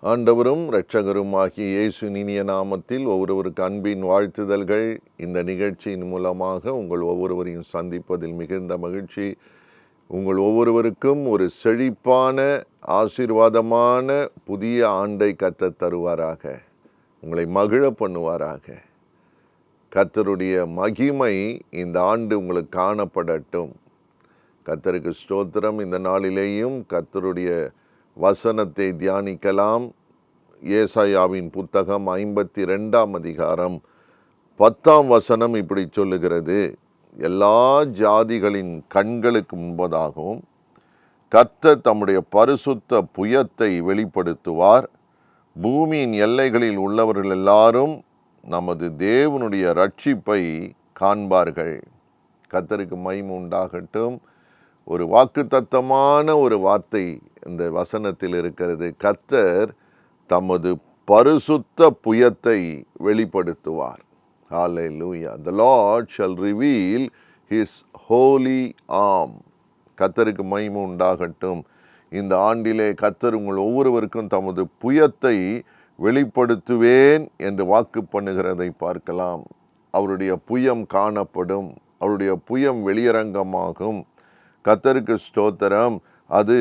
ஆண்டவரும் இரட்சகருமாகிய இயேசுவின் இனிய நாமத்தில் ஒவ்வொருவருக்கு அன்பின் வாழ்த்துதல்கள். இந்த நிகழ்ச்சியின் மூலமாக உங்கள் ஒவ்வொருவரையும் சந்திப்பதில் மிகுந்த மகிழ்ச்சி. உங்கள் ஒவ்வொருவருக்கும் ஒரு செழிப்பான ஆசீர்வாதமான புதிய ஆண்டை கர்த்தர் தருவாராக. உங்களை மகிழ பண்ணுவாராக. கர்த்தருடைய மகிமை இந்த ஆண்டு உங்களுக்கு காணப்படட்டும். கர்த்தருக்கு ஸ்தோத்திரம். இந்த நாளிலேயும் கர்த்தருடைய வசனத்தை தியானிக்கலாம். ஏசாயாவின் புத்தகம் 52ஆம் அதிகாரம் 10ஆம் வசனம் இப்படி சொல்லுகிறது: எல்லா ஜாதிகளின் கண்களுக்கு முன்பதாகவும் கர்த்தர் தம்முடைய பரிசுத்த புயத்தை வெளிப்படுத்துவார். பூமியின் எல்லைகளில் உள்ளவர்கள் எல்லாரும் நமது தேவனுடைய ரட்சிப்பை காண்பார்கள். கர்த்தருக்கு மகிமை உண்டாகட்டும். ஒரு வாக்குத்தத்தமான ஒரு வார்த்தை இந்த வசனத்தில் இருக்கிறது. கர்த்தர் தமது பரிசுத்த புயத்தை வெளிப்படுத்துவார். ஹல்லேலூயா. The Lord shall reveal his holy arm. கர்த்தருக்கு மகிமை உண்டாகட்டும். இந்த ஆண்டிலே கர்த்தர் உங்கள் ஒவ்வொருவருக்கும் தமது புயத்தை வெளிப்படுத்துவேன் என்று வாக்கு பண்ணுகிறதை பார்க்கலாம். அவருடைய புயம் காணப்படும். அவருடைய புயம் வெளியரங்கமாகும். கர்த்தருக்கு ஸ்தோத்திரம். அது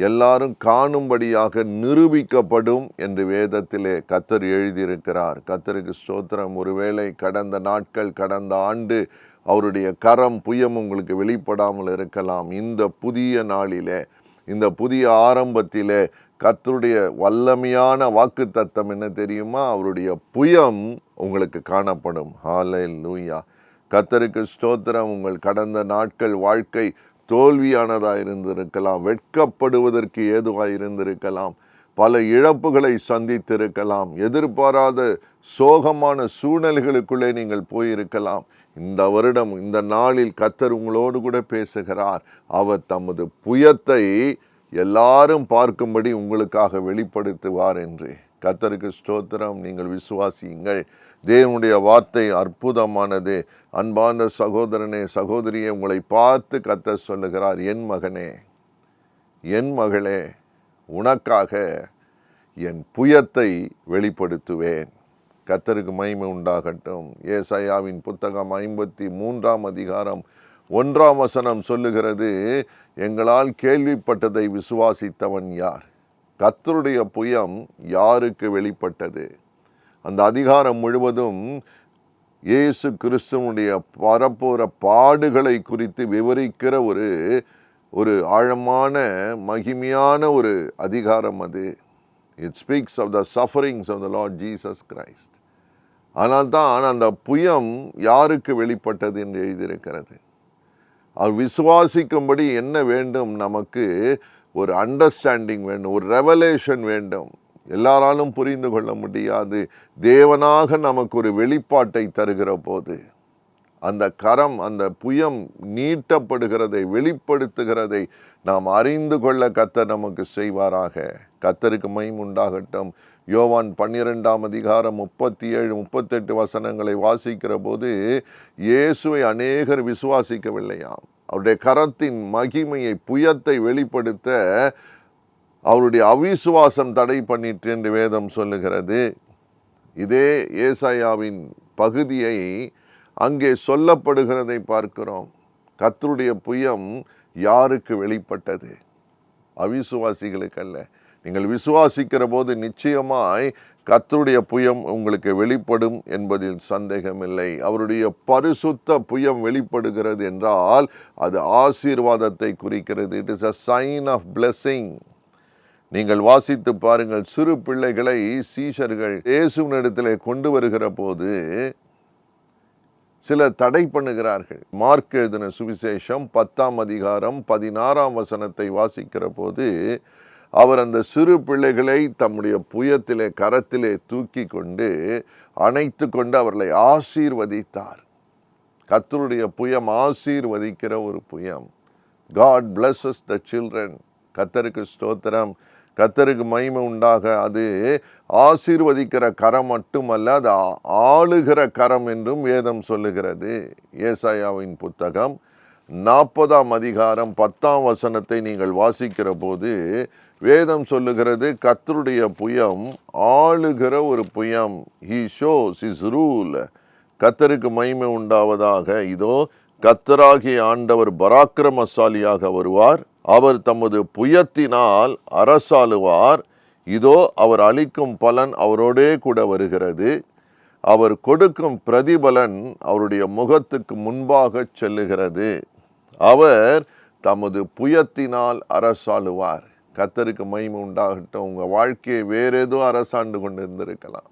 எல்லாரும் காணும்படியாக நிரூபிக்கப்படும் என்று வேதத்திலே கர்த்தர் எழுதியிருக்கிறார். கர்த்தருக்கு ஸ்தோத்திரம். ஒருவேளை கடந்த நாட்கள், கடந்த ஆண்டு அவருடைய கரம் புயம் உங்களுக்கு வெளிப்படாமல் இருக்கலாம். இந்த புதிய நாளிலே, இந்த புதிய ஆரம்பத்திலே கர்த்தருடைய வல்லமையான வாக்குத்தத்தம் என்ன தெரியுமா? அவருடைய புயம் உங்களுக்கு காணப்படும். ஹல்லேலூயா. கர்த்தருக்கு ஸ்தோத்திரம். உங்கள் கடந்த நாட்கள் வாழ்க்கை தோல்வியானதாக இருந்திருக்கலாம், வெட்கப்படுவதற்கு ஏதுவாக இருந்திருக்கலாம், பல இழப்புகளை சந்தித்திருக்கலாம், எதிர்பாராத சோகமான சூழ்நிலைகளுக்குள்ளே நீங்கள் போயிருக்கலாம். இந்த வருடம், இந்த நாளில் கர்த்தர் உங்களோடு கூட பேசுகிறார். அவர் தமது புயத்தை எல்லாரும் பார்க்கும்படி உங்களுக்காக வெளிப்படுத்துவார் என்று. கர்த்தருக்கு ஸ்தோத்திரம். நீங்கள் விசுவாசியுங்கள். தேவனுடைய வார்த்தை அற்புதமானது. அன்பார்ந்த சகோதரனே, சகோதரியே, உங்களை பார்த்து கர்த்தர் சொல்லுகிறார்: என் மகனே, என் மகளே, உனக்காக என் புயத்தை வெளிப்படுத்துவேன். கர்த்தருக்கு மகிமை உண்டாகட்டும். ஏசாயாவின் புத்தகம் 53ஆம் அதிகாரம் 1ஆம் வசனம் சொல்லுகிறது: எங்களால் கேள்விப்பட்டதை விசுவாசித்தவன் யார்? கர்த்தருடைய புயம் யாருக்கு வெளிப்பட்டது? அந்த அதிகாரம் முழுவதும் இயேசு கிறிஸ்துவனுடைய வரப்போகிற பாடுகளை குறித்து விவரிக்கிற ஒரு ஆழமான மகிமையான ஒரு அதிகாரம் அது. It speaks of the sufferings of the Lord Jesus Christ. ஆனால் தான் அந்த புயம் யாருக்கு வெளிப்பட்டது என்று எழுதியிருக்கிறது. அவர் விசுவாசிக்கும்படி என்ன வேண்டும்? நமக்கு ஒரு அண்டர்ஸ்டாண்டிங் வேண்டும், ஒரு ரெவலேஷன் வேண்டும். எல்லாராலும் புரிந்து கொள்ள முடியாது. தேவனாக நமக்கு ஒரு வெளிப்பாட்டை தருகிற போது அந்த கரம், அந்த புயம் நீட்டப்படுகிறதை, வெளிப்படுத்துகிறதை நாம் அறிந்து கொள்ள கர்த்தர் நமக்கு செய்வாராக. கர்த்தருக்கு மகிமை உண்டாகட்டும். யோவான் 12ஆம் அதிகாரம் 37, 38 வசனங்களை வாசிக்கிற போது இயேசுவை அநேகர் விசுவாசிக்கவில்லையாம். அவருடைய கரத்தின் மகிமையை, புயத்தை வெளிப்படுத்த அவருடைய அவிசுவாசம் தடை பண்ணிற்று என்று வேதம் சொல்லுகிறது. இதே ஏசாயாவின் பகுதியை அங்கே சொல்லப்படுகிறதை பார்க்கிறோம். கர்த்தருடைய புயம் யாருக்கு வெளிப்பட்டது? அவிசுவாசிகளுக்கு அல்ல. நீங்கள் விசுவாசிக்கிற போது நிச்சயமாய் கர்த்தருடைய புயம் உங்களுக்கு வெளிப்படும் என்பதில் சந்தேகமில்லை. அவருடைய பரிசுத்த புயம் வெளிப்படுகிறது என்றால் அது ஆசீர்வாதத்தை குறிக்கிறது. It is a sign of blessing. நீங்கள் வாசித்து பாருங்கள். சிறு பிள்ளைகளை சீஷர்கள் இயேசுவினிடத்திலே கொண்டு வருகிற போது சில தடை பண்ணுகிறார்கள். மார்க் எழுதின சுவிசேஷம் 10ஆம் அதிகாரம் 16ஆம் வசனத்தை வாசிக்கிற போது அவர் அந்த சிறு பிள்ளைகளை தம்முடைய புயத்திலே, கரத்திலே தூக்கி கொண்டு அணைத்து கொண்டு அவர்களை ஆசீர்வதித்தார். கர்த்தருடைய புயம் ஆசீர்வதிக்கிற ஒரு புயம். God blesses the children. கர்த்தருக்கு ஸ்தோத்திரம். கர்த்தருக்கு மகிமை உண்டாக. அது ஆசீர்வதிக்கிற கரம் மட்டுமல்ல, அது ஆளுகிற கரம் என்றும் வேதம் சொல்லுகிறது. ஏசாயாவின் புத்தகம் 40ஆம் அதிகாரம் 10ஆம் வசனத்தை நீங்கள் வாசிக்கிற போது வேதம் சொல்லுகிறது, கர்த்தருடைய புயம் ஆளுகிற ஒரு புயம். He shows his rule. கர்த்தருக்கு மகிமை உண்டாவதாக. இதோ கர்த்தராகிய ஆண்டவர் பராக்கிரமசாலியாக வருவார். அவர் தமது புயத்தினால் அரசாளுவார். இதோ அவர் அளிக்கும் பலன் அவரோடே கூட வருகிறது. அவர் கொடுக்கும் பிரதிபலன் அவருடைய முகத்துக்கு முன்பாக செல்லுகிறது. அவர் தமது புயத்தினால் அரசாளுவார். கர்த்தருக்கு மகிமை உண்டாகட்டும். உங்கள் வாழ்க்கையை வேற ஏதோ அரசாண்டு கொண்டு இருந்திருக்கலாம்.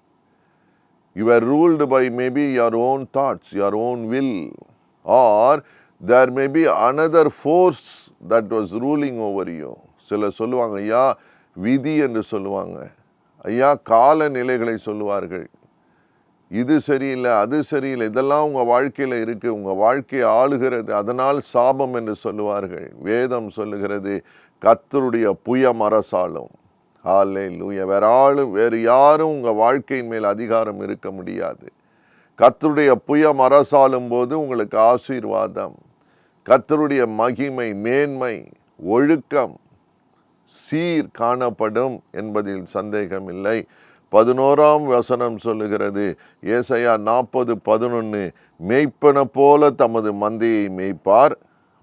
You were ruled by maybe your own thoughts, your own will, or there may be another force that was ruling over you. சிலர் சொல்லுவாங்க, ஐயா விதி என்று சொல்லுவாங்க, ஐயா காலநிலைகளை சொல்லுவார்கள். இது சரியில்லை, அது சரியில்லை, இதெல்லாம் உங்கள் வாழ்க்கையில் இருக்குது, உங்கள் வாழ்க்கையை ஆளுகிறது, அதனால் சாபம் என்று சொல்லுவார்கள். வேதம் சொல்லுகிறது, கர்த்தருடைய புயம் அரசாளும். ஹல்லேலூயா. வேறு யாரும் உங்கள் வாழ்க்கையின் மேல் அதிகாரம் இருக்க முடியாது. கர்த்தருடைய புயம் அரசாளும் போது உங்களுக்கு ஆசீர்வாதம், கர்த்தருடைய மகிமை, மேன்மை, ஒழுக்கம், சீர் காணப்படும் என்பதில் சந்தேகமில்லை. 11ஆம் வசனம் சொல்லுகிறது, ஏசாயா 40:11, மேய்ப்பன போல தமது மந்தையை மேய்ப்பார்,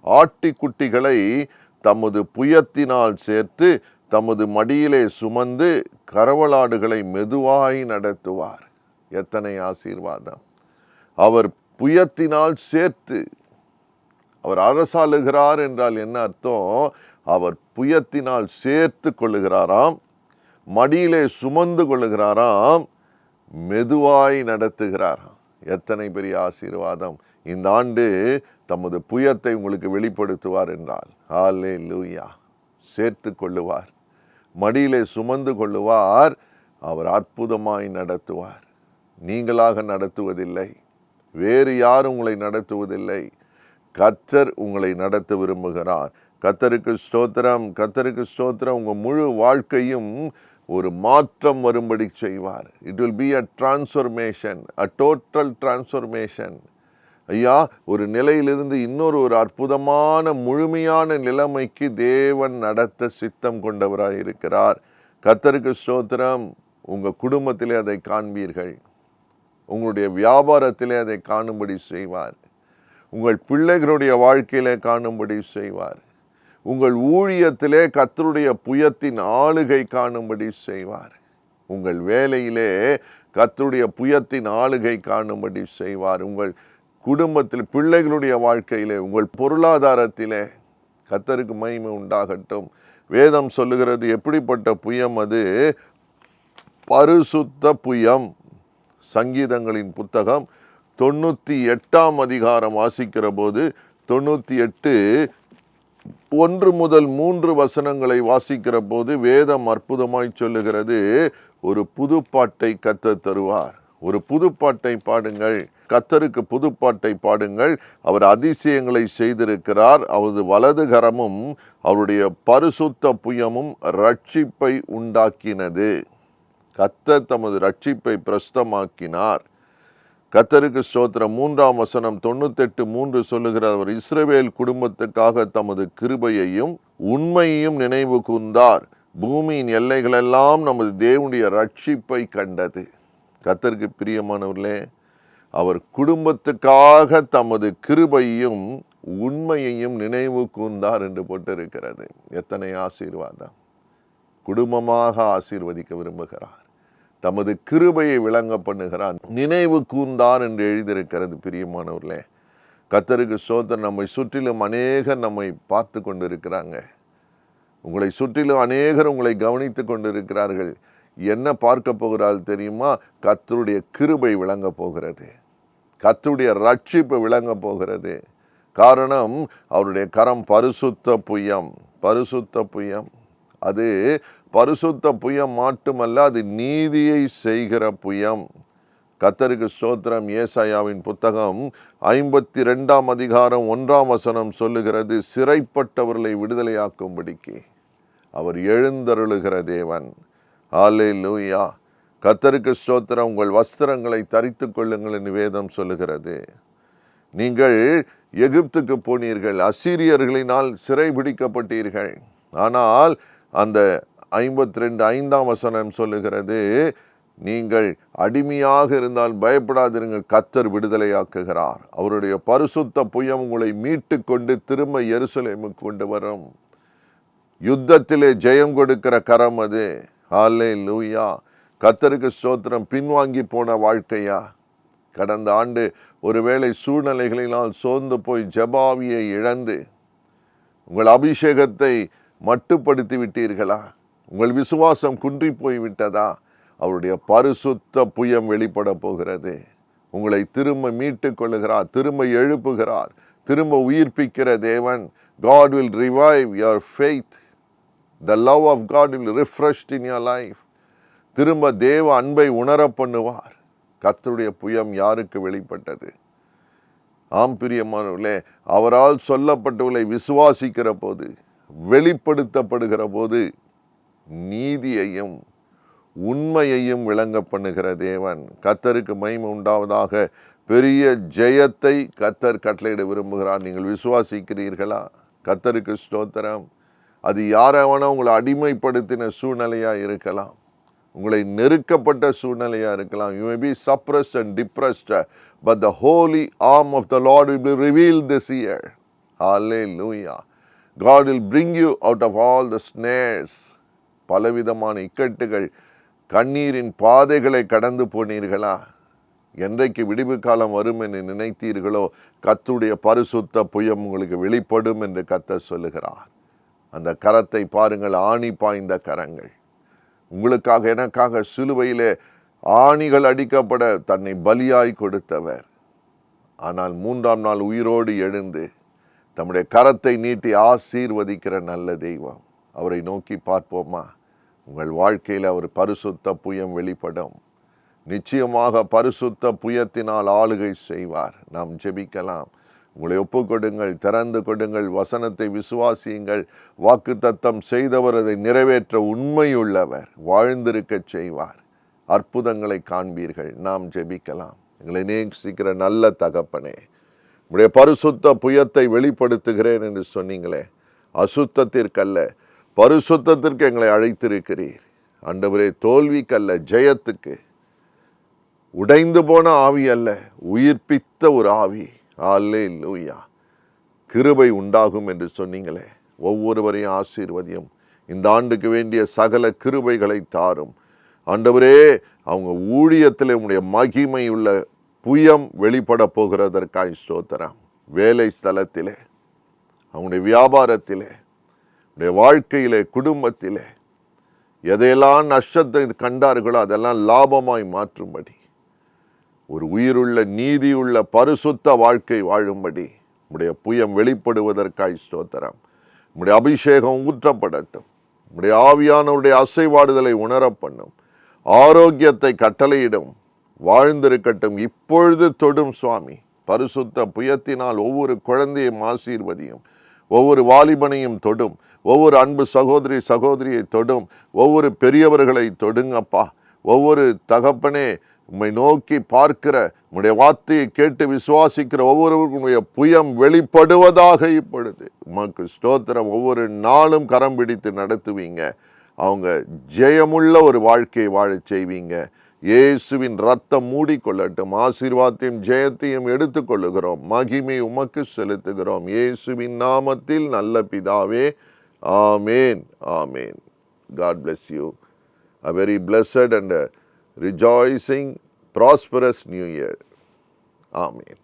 ஆட்டிக்குட்டிகளை தமது புயத்தினால் சேர்த்து தமது மடியிலே சுமந்து கறவலாடுகளை மெதுவாய் நடத்துவார். எத்தனை ஆசீர்வாதம்! அவர் புயத்தினால் சேர்த்து. அவர் அரசாளுகிறார் என்றால் என்ன அர்த்தம்? அவர் புயத்தினால் சேர்த்து கொள்ளுகிறாராம், மடியிலே சுமந்து கொள்ளுகிறாராம், மெதுவாய் நடத்துகிறாராம். எத்தனை பெரிய ஆசீர்வாதம்! இந்த ஆண்டு தமது புயத்தை உங்களுக்கு வெளிப்படுத்துவார் என்றால், ஹல்லேலூயா, சேர்த்து கொள்ளுவார், மடியிலே சுமந்து கொள்ளுவார், அவர் அற்புதமாய் நடத்துவார். நீங்களாக நடத்துவதில்லை, வேறு யாரும் உங்களை நடத்துவதில்லை. கர்த்தர் உங்களை நடத்த விரும்புகிறார். கர்த்தருக்கு ஸ்தோத்திரம், கர்த்தருக்கு ஸ்தோத்திரம். உங்கள் முழு வாழ்க்கையும் ஒரு மாற்றம் வரும்படி செய்வார். It will be a transformation, a total transformation. ஐயா, ஒரு நிலையிலிருந்து இன்னொரு அற்புதமான முழுமையான நிலைமைக்கு தேவன் நடத்த சித்தம் கொண்டவராய் இருக்கிறார். கர்த்தருக்கு ஸ்தோத்திரம். உங்கள் குடும்பத்திலே அதை காண்பீர்கள், உங்களுடைய வியாபாரத்திலே அதை காணும்படி செய்வார், உங்கள் பிள்ளைகளுடைய வாழ்க்கையிலே காணும்படி செய்வார், உங்கள் ஊழியத்திலே கர்த்தருடைய புயத்தின் ஆளுகை காணும்படி செய்வார், உங்கள் வேலையிலே கர்த்தருடைய புயத்தின் ஆளுகை காணும்படி செய்வார், உங்கள் குடும்பத்தில், பிள்ளைகளுடைய வாழ்க்கையிலே, உங்கள் பொருளாதாரத்திலே. கர்த்தருக்கு மகிமை உண்டாகட்டும். வேதம் சொல்லுகிறது, எப்படிப்பட்ட புயம் அது? பரிசுத்த புயம். சங்கீதங்களின் புத்தகம் 98ஆம் அதிகாரம் வாசிக்கிற போது 98:1-3 வசனங்களை வாசிக்கிற போது வேதம் அற்புதமாய் சொல்லுகிறது, ஒரு புதுப்பாட்டை கர்த்தர் தருவார். ஒரு புதுப்பாட்டை பாடுங்கள், கர்த்தருக்கு புதுப்பாட்டை பாடுங்கள். அவர் அதிசயங்களை செய்திருக்கிறார். அவரது வலது கரமும் அவருடைய பரிசுத்த புயமும் ரட்சிப்பை உண்டாக்கினது. கர்த்தர் தமது ரட்சிப்பை பிரஸ்தமாக்கினார். கர்த்தருக்கு ஸ்தோத்திரம். 3ஆம் வசனம் 98:3 சொல்லுகிறார், அவர் இஸ்ரவேல் குடும்பத்துக்காக தமது கிருபையையும் உண்மையையும் நினைவு கூர்ந்தார். பூமியின் எல்லைகளெல்லாம் நமது தேவனுடைய ரட்சிப்பை கண்டது. கர்த்தருக்கு பிரியமானவர்களே, அவர் குடும்பத்துக்காக தமது கிருபையையும் உண்மையையும் நினைவு கூர்ந்தார் என்று போட்டிருக்கிறது. எத்தனை ஆசீர்வாதம்! குடும்பமாக ஆசீர்வதிக்க விரும்புகிறார், தமது கிருபையை விளங்க பண்ணுகிறார், நினைவு கூர்ந்தார் என்று எழுதியிருக்கிறது. பிரியமானவர்களே, கர்த்தருக்கு ஸ்தோத்திரம். நம்மை சுற்றிலும் அநேகர் நம்மை பார்த்து கொண்டிருக்கிறாங்க. உங்களை சுற்றிலும் அநேகர் உங்களை கவனித்து கொண்டிருக்கிறார்கள். என்ன பார்க்க போகிறார்கள் தெரியுமா? கர்த்தருடைய கிருபை விளங்க போகிறது, கர்த்தருடைய ரட்சிப்பு விளங்க போகிறது. காரணம், அவருடைய கரம் பரிசுத்த புயம். பரிசுத்த புயம், அது பரிசுத்த புயம் மட்டுமல்ல, அது நீதியை செய்கிற புயம். கர்த்தருக்கு ஸ்தோத்திரம். ஏசாயாவின் புத்தகம் 52ஆம் அதிகாரம் 1ஆம் வசனம் சொல்லுகிறது, சிறைப்பட்டவர்களை விடுதலையாக்கும்படிக்கு அவர் எழுந்தருளுகிற தேவன். ஹல்லேலூயா. கர்த்தருக்கு ஸ்தோத்திரம். உங்கள் வஸ்திரங்களை தரித்து கொள்ளுங்கள் என்று வேதம் சொல்லுகிறது. நீங்கள் எகிப்துக்கு போனீர்கள், அசீரியர்களினால் சிறைபிடிக்கப்பட்டீர்கள். ஆனால் அந்த 52:5 வசனம் சொல்லுகிறது, நீங்கள் அடிமையாக இருந்தால் பயப்படாதிருங்கள், கர்த்தர் விடுதலையாக்குகிறார். அவருடைய பரிசுத்த புயம் உங்களை மீட்டு கொண்டு திரும்ப எருசலேமுக்கு கொண்டு வரும். யுத்தத்திலே ஜெயம் கொடுக்கிற கரம் அது. ஹல்லேலூயா. கர்த்தருக்கு ஸ்தோத்திரம். பின்வாங்கி போன வாழ்க்கையா? கடந்த ஆண்டு ஒருவேளை சூழ்நிலைகளினால் சோர்ந்து போய் ஜெபாவியை இழந்து உங்கள் அபிஷேகத்தை மட்டுப்படுத்தி விட்டீர்களா? உங்கள் விசுவாசம் குன்றி போய் விட்டதா? அவருடைய பரிசுத்த புயம் வெளிப்பட போகிறது. உங்களை திரும்ப மீட்டு கொள்ளுகிறார், திரும்ப எழுப்புகிறார், திரும்ப உயிர்ப்பிக்கிற தேவன். God will revive your faith. The love of God will refresh in your life. திரும்ப தேவ அன்பை உணர பண்ணுவார். கர்த்தருடைய புயம் யாருக்கு வெளிப்பட்டது? ஆம் பிரியமானவர்களே, அவரால் சொல்லப்பட்டவர்களை விசுவாசிக்கிற போது, வெளிப்படுத்தப்படுகிற போது நீதியையும் உண்மையையும் விளங்க பண்ணுகிற தேவன். கர்த்தருக்கு மகிமை உண்டாவதாக. பெரிய ஜெயத்தை கர்த்தர் கட்டளையிட விரும்புகிறார். நீங்கள் விசுவாசிக்கிறீர்களா? கர்த்தருக்கு ஸ்தோத்திரம். அது யாராவனா உங்களை அடிமைப்படுத்தின சூழ்நிலையா இருக்கலாம், உங்களை நெருக்கப்பட்ட சூழ்நிலையா இருக்கலாம். You may be suppressed and depressed, but the holy arm of the Lord will be revealed this year. Hallelujah. God will bring you out of all the snares. பலவிதமான இக்கட்டுகள், கண்ணீரின் பாதைகளை கடந்து போனீர்களா? என்றைக்கு விடிவு காலம் வரும் என்று நினைத்தீர்களோ, கர்த்தருடைய பரிசுத்த புயம் உங்களுக்கு வெளிப்படும் என்று கர்த்தர் சொல்லுகிறார். அந்த கரத்தை பாருங்கள், ஆணி பாய்ந்த கரங்கள். உங்களுக்காக எனக்காக சிலுவையிலே ஆணிகள் அடிக்கப்பட தன்னை பலியாய் கொடுத்தவர். ஆனால் 3ஆம் நாள் உயிரோடு எழுந்து தம்முடைய கரத்தை நீட்டி ஆசீர்வதிக்கிற நல்ல தெய்வம். அவரை நோக்கி பார்ப்போமா? உங்கள் வாழ்க்கையில் அவர் பரிசுத்த புயம் வெளிப்படும். நிச்சயமாக பரிசுத்த புயத்தினால் ஆளுகை செய்வார். நாம் ஜெபிக்கலாம். உங்களை ஒப்புக்கொடுங்கள், திறந்து கொடுங்கள், வசனத்தை விசுவாசியுங்கள். வாக்குத்தத்தம் செய்தவர் அதை நிறைவேற்ற உண்மையுள்ளவர், வாழ்ந்திருக்க செய்வார். அற்புதங்களை காண்பீர்கள். நாம் ஜெபிக்கலாம். எங்களை நேசிக்கிற நல்ல தகப்பனே, உடைய பரிசுத்த புயத்தை வெளிப்படுத்துகிறேன் என்று சொன்னீங்களே, அசுத்தத்திற்கல்ல பரிசுத்தத்திற்கு எங்களை அழைத்திருக்கிறீர். ஆண்டவரே, தோல்விக்கல்ல ஜெயத்துக்கு. உடைந்து போன ஆவி அல்ல, உயிர்ப்பித்த ஒரு ஆவி. அல்லேலூயா. கிருபை உண்டாகும் என்று சொன்னீங்களே, ஒவ்வொருவரையும் ஆசீர்வதியும். இந்த ஆண்டுக்கு வேண்டிய சகல கிருபைகளை தாரும் ஆண்டவரே. அவங்க ஊழியத்தில் உங்களுடைய மகிமையுள்ள புயம் வெளிப்பட போகிறதற்காய் ஸ்தோத்திரம். வேலை ஸ்தலத்திலே, அவங்களுடைய வியாபாரத்திலே, உடைய வாழ்க்கையிலே, குடும்பத்திலே எதையெல்லாம் நஷ்டத்தை கண்டார்களோ அதெல்லாம் லாபமாய் மாற்றும்படி, ஒரு உயிருள்ள நீதியுள்ள பரிசுத்த வாழ்க்கை வாழும்படி உடைய புயம் வெளிப்படுவதற்காய் ஸ்தோத்திரம். உடைய அபிஷேகம் ஊற்றப்படட்டும். உடைய ஆவியானவருடைய அசைவாடுதலை உணர பண்ணும். ஆரோக்கியத்தை கட்டளையிடும். வாழ்ந்திருக்கட்டும். இப்பொழுது தொடும் சுவாமி. பரிசுத்த புயத்தினால் ஒவ்வொரு குழந்தையும் ஆசீர்வதியும். ஒவ்வொரு வாலிபனையும் தொடும். ஒவ்வொரு அன்பு சகோதரியை தொடும். ஒவ்வொரு பெரியவர்களை தொடுங்கப்பா. ஒவ்வொரு தகப்பனே, உம்மை நோக்கி பார்க்கிற, உம்முடைய வார்த்தையை கேட்டு விசுவாசிக்கிற ஒவ்வொருவருடைய புயம் வெளிப்படுவதாக இப்பொழுது. உமக்கு ஸ்தோத்திரம். ஒவ்வொரு நாளும் கரம் பிடித்து நடத்துவீங்க. அவங்க ஜெயமுள்ள ஒரு வாழ்க்கையை வாழச் செய்வீங்க. இயேசுவின் ரத்தம் மூடிக்கொள்ளட்டும். ஆசீர்வாதத்தையும் ஜெயத்தையும் எடுத்துக்கொள்ளுகிறோம். மகிமை உமக்கு செலுத்துகிறோம். இயேசுவின் நாமத்தில் நல்ல பிதாவே, ஆமேன், ஆமேன். God bless you. A very blessed and rejoicing, prosperous new year. Amen.